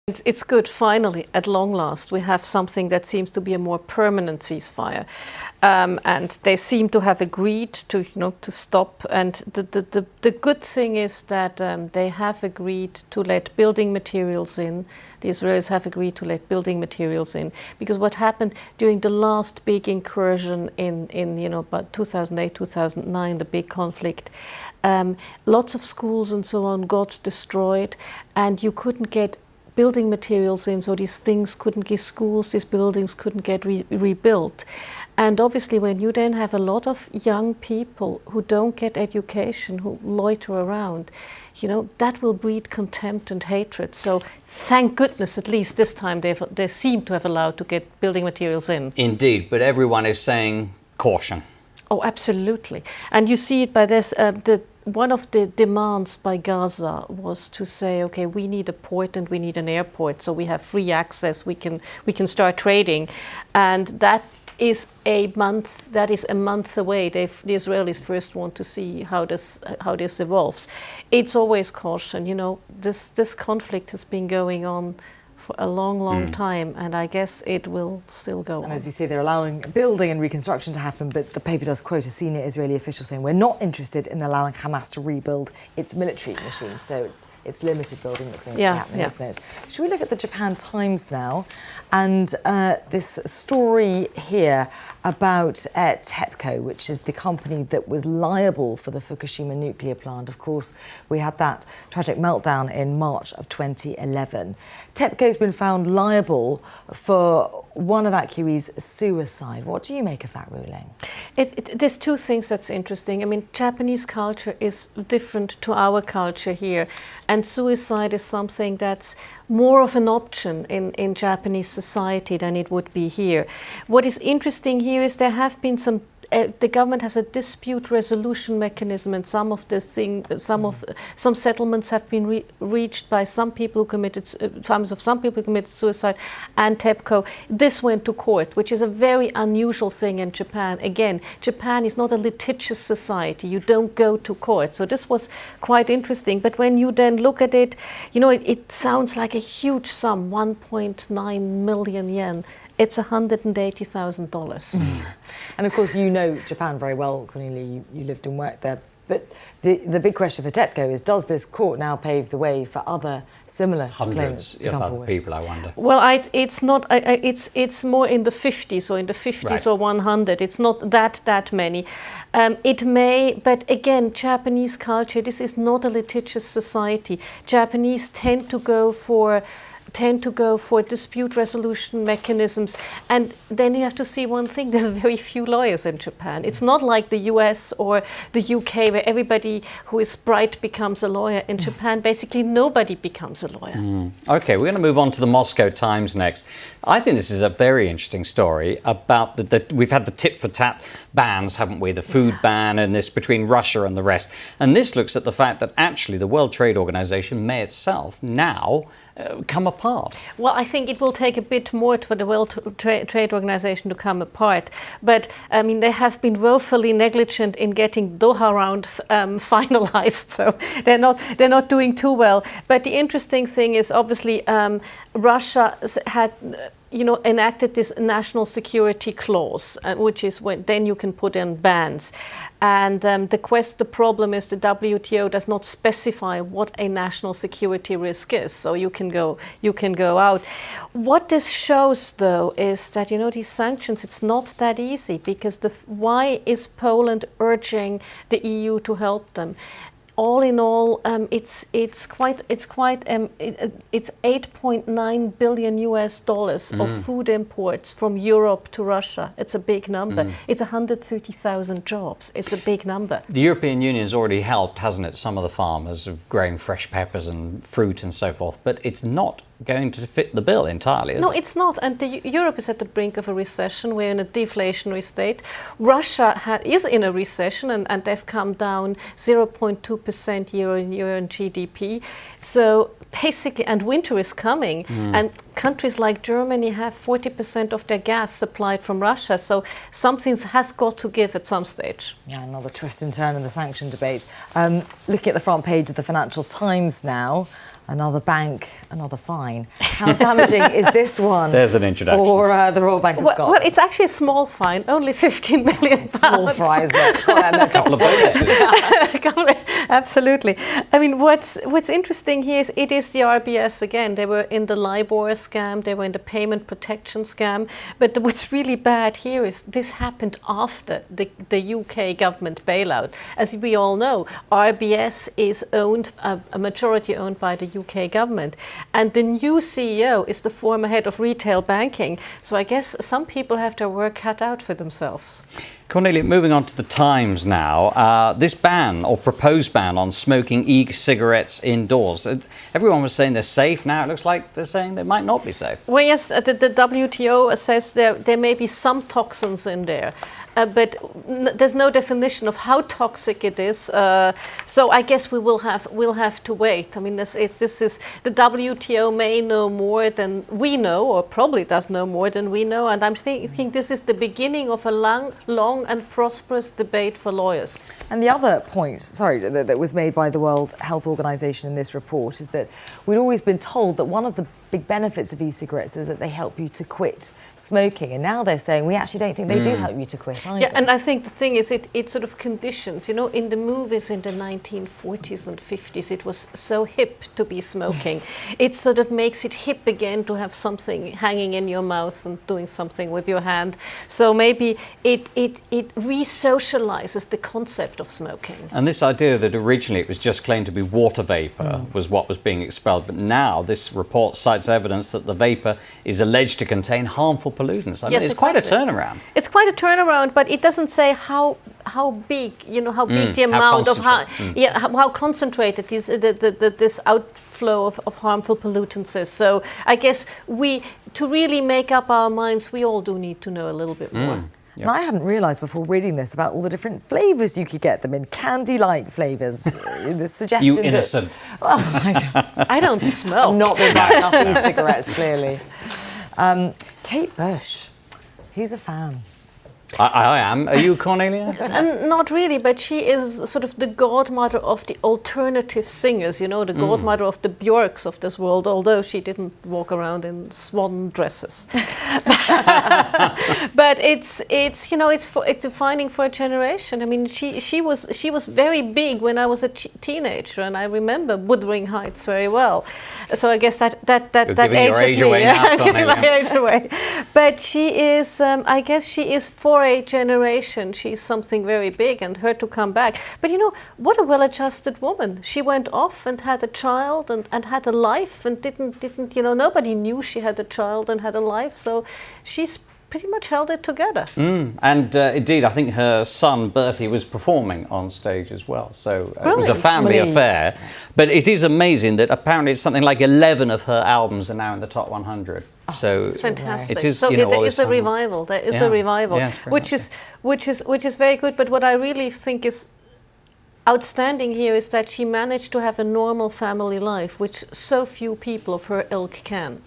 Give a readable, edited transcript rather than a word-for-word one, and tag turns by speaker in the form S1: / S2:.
S1: It's good, finally, at long last, we have something that seems to be a more permanent ceasefire. And they seem to have agreed to stop. And the good thing is that they have agreed to let building materials in. The Israelis have agreed to let building materials in. Because what happened during the last big incursion in about 2008, 2009, the big conflict, lots of schools and so on got destroyed, and you couldn't get building materials in, so these things couldn't get schools, these buildings couldn't get rebuilt. And obviously when you then have a lot of young people who don't get education, who loiter around, that will breed contempt and hatred. So thank goodness at least this time they seem to have allowed to get building materials in.
S2: Indeed, but everyone is saying caution.
S1: Oh, absolutely. And you see it by this, one of the demands by Gaza was to say, okay, we need a port and we need an airport, so we have free access, we can start trading. And that is a month away. The Israelis first want to see how this evolves. It's always caution, this conflict has been going on for a long time, and I guess it will still go on.
S3: And as you say, they're allowing building and reconstruction to happen, but the paper does quote a senior Israeli official saying, we're not interested in allowing Hamas to rebuild its military machines, so it's limited building that's going to be happening, isn't it? Should we look at the Japan Times now, and this story here about Tepco, which is the company that was liable for the Fukushima nuclear plant. Of course, we had that tragic meltdown in March of 2011. Tepco's been found liable for one evacuee's suicide. What do you make of that ruling?
S1: There's two things that's interesting. I mean, Japanese culture is different to our culture here, and suicide is something that's more of an option in Japanese society than it would be here. What is interesting here is there have been some the government has a dispute resolution mechanism, and some settlements have been reached by some people who committed suicide and Tepco. This went to court, which is a very unusual thing in Japan. Again, Japan is not a litigious society. You don't go to court. So this was quite interesting. But when you then look at it, it sounds like a huge sum, 1.9 million yen. It's $180,000.
S3: And of course, you know Japan very well, Cornelia. You lived and worked there. But the big question for Tepco is, does this court now pave the way for other similar claimants to come forward?
S2: Hundreds of people, I wonder.
S1: Well, it's not. It's more in the 50s, or in the 50s, or 100. It's not that many. It may, but again, Japanese culture. This is not a litigious society. Japanese tend to go for dispute resolution mechanisms. And then you have to see one thing, there's very few lawyers in Japan. It's not like the US or the UK where everybody who is bright becomes a lawyer. In Japan, basically nobody becomes a lawyer.
S2: Okay, we're going to move on to the Moscow Times next. I think this is a very interesting story about we've had the tit-for-tat bans, haven't we? The food ban and this between Russia and the rest. And this looks at the fact that actually the World Trade Organization may itself now come apart.
S1: Well, I think it will take a bit more for the World Trade Organization to come apart. But I mean, they have been woefully negligent in getting Doha round finalized, so they're not doing too well. But the interesting thing is, obviously, Russia had enacted this national security clause, which is when then you can put in bans. And the problem is the WTO does not specify what a national security risk is, so you can go out. What this shows, though, is that these sanctions, it's not that easy, because why is Poland urging the EU to help them? All in all, it's $8.9 billion of food imports from Europe to Russia. It's a big number. It's 130,000 jobs. It's a big number.
S2: The European Union has already helped, hasn't it, some of the farmers of growing fresh peppers and fruit and so forth, but it's not going to fit the bill entirely, is it?
S1: No, it's not. And Europe is at the brink of a recession. We're in a deflationary state. Russia is in a recession, and they've come down 0.2% year on year in GDP. So basically, and winter is coming, and countries like Germany have 40% of their gas supplied from Russia, so something has got to give at some stage.
S3: Yeah, another twist and turn in the sanction debate. Looking at the front page of the Financial Times now, another bank, another fine. How damaging is this one?
S2: There's an introduction.
S3: For the Royal Bank of Scotland.
S1: Well, it's actually a small fine, only 15 million.
S3: Small fry, isn't it?
S2: A couple of bonuses.
S1: Absolutely. I mean, what's interesting here is it is the RBS again. They were in the LIBOR scam, they were in the payment protection scam. But what's really bad here is this happened after the UK government bailout. As we all know, RBS is owned, a majority owned by the UK government. And the new CEO is the former head of retail banking. So I guess some people have their work cut out for themselves.
S2: Cornelia, moving on to the Times now. This ban or proposed ban on smoking e-cigarettes indoors. Everyone was saying they're safe. Now it looks like they're saying they might not be safe.
S1: Well, yes, the WTO says there may be some toxins in there. But there's no definition of how toxic it is. So I guess we'll have to wait. I mean, this is the WTO may know more than we know, or probably does know more than we know. And I think this is the beginning of a long and prosperous debate for lawyers.
S3: And the other point, that was made by the World Health Organization in this report is that we'd always been told that one of the big benefits of e-cigarettes is that they help you to quit smoking. And now they're saying we actually don't think they do help you to quit either.
S1: Yeah, and I think the thing is it sort of conditions. You know, in the movies in the 1940s and 50s, it was so hip to be smoking. It sort of makes it hip again to have something hanging in your mouth and doing something with your hand. So maybe it re-socializes the concept of smoking.
S2: And this idea that originally it was just claimed to be water vapor was what was being expelled, but now this report cites evidence that the vapor is alleged to contain harmful pollutants. I mean, it's quite a turnaround.
S1: It's quite a turnaround, but it doesn't say how big, how big the amount of how concentrated this outflow of harmful pollutants is. So I guess to really make up our minds, we all do need to know a little bit more.
S3: Yep. And I hadn't realised before reading this about all the different flavours you could get them in, candy-like flavours. The suggestion
S2: You innocent.
S1: I don't smoke.
S3: I'm not been buying up e-cigarettes, clearly. Kate Bush, who's a fan?
S2: I am. Are you, Cornelia?
S1: Not really, but she is sort of the godmother of the alternative singers, the godmother of the Björks of this world, although she didn't walk around in swan dresses. But it's defining for a generation. I mean, she was very big when I was a teenager, and I remember Wuthering Heights very well. So I guess that ages me. I'm giving my age away. But she is, I guess she is for a generation. She's something very big, and her to come back. But what a well-adjusted woman. She went off and had a child and had a life, and didn't nobody knew she had a child and had a life. So she's pretty much held it together.
S2: And indeed, I think her son Bertie was performing on stage as well. So it was a family affair. But it is amazing that apparently it's something like 11 of her albums are now in the top 100. So
S1: it's fantastic.
S2: It is,
S1: so there is a revival. There is a revival, which is very good. But what I really think is outstanding here is that she managed to have a normal family life, which so few people of her ilk can.